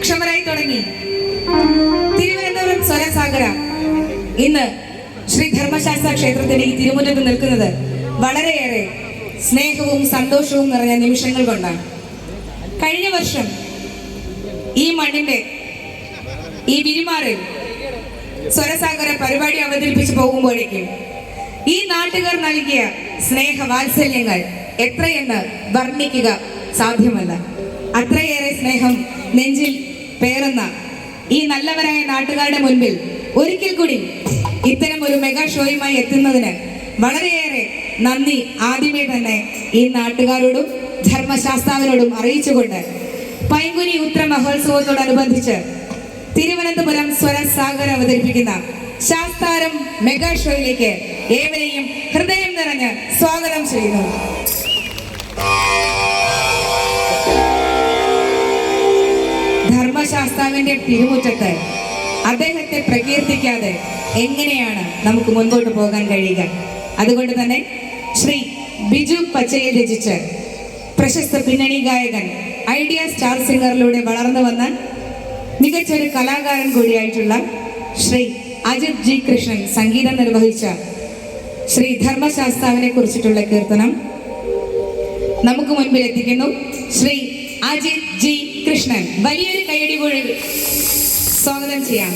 അക്ഷമരായി തുടങ്ങി. തിരുവനന്തപുരം സ്വരസാഗര ഇന്ന് ശ്രീ ധർമ്മശാസ്ത്ര ക്ഷേത്രത്തിന്റെ ഈ തിരുമുറ്റത്ത് നിൽക്കുന്നത് വളരെയേറെ സ്നേഹവും സന്തോഷവും നിറഞ്ഞ നിമിഷങ്ങൾ കൊണ്ടാണ്. കഴിഞ്ഞ വർഷം ഈ മണ്ണിന്റെ ഈ വിരിമാറിൽ സ്വരസാഗര പരിപാടി അവതരിപ്പിച്ചു പോകുമ്പോഴേക്കും ഈ നാട്ടുകാർ നൽകിയ സ്നേഹവാത്സല്യങ്ങൾ എത്രയെന്ന് വർണ്ണിക്കുക സാധ്യമല്ല. അത്രയേറെ സ്നേഹം നെഞ്ചിൽ പേറുന്ന ഈ നല്ലവരായ നാട്ടുകാരുടെ മുൻപിൽ ഒരിക്കൽ കൂടി ഇത്തരം ഒരു മെഗാ ഷോയുമായി എത്തുന്നതിന് വളരെയേറെ നന്ദി ആദ്യമേ തന്നെ ഈ നാട്ടുകാരോടും ധർമ്മശാസ്താവിനോടും അറിയിച്ചുകൊണ്ട് പൈങ്കുനി ഉത്ര മഹോത്സവത്തോടനുബന്ധിച്ച് തിരുവനന്തപുരം സ്വരസാഗർ അവതരിപ്പിക്കുന്ന ശാസ്താരം മെഗാ ഷോയിലേക്ക് ഏവരെയും ഹൃദയം നിറഞ്ഞ് സ്വാഗതം ചെയ്യുന്നു. ധർമ്മശാസ്താവിന്റെ തിരുമുറ്റത്ത് അദ്ദേഹത്തെ പ്രകീർത്തിക്കാതെ എങ്ങനെയാണ് നമുക്ക് മുൻപോട്ട് പോകാൻ കഴിയുക? അതുകൊണ്ട് തന്നെ ശ്രീ ബിജു പച്ചയിൽ രചിച്ച് പ്രശസ്ത പിന്നണി ഗായകൻ ഐഡിയ സ്റ്റാർ സിംഗറിലൂടെ വളർന്നു വന്ന മികച്ചൊരു കലാകാരൻ കൂടിയായിട്ടുള്ള ശ്രീ അജിത് ജി കൃഷ്ണൻ സംഗീതം നിർവഹിച്ച ശ്രീ ധർമ്മശാസ്താവിനെ കുറിച്ചിട്ടുള്ള കീർത്തനം നമുക്ക് മുൻപിൽ എത്തിക്കുന്നു. ശ്രീ അജിത് ജി കൃഷ്ണൻ, വലിയൊരു കൈയടി കൂടി സ്വാഗതം ചെയ്യാം.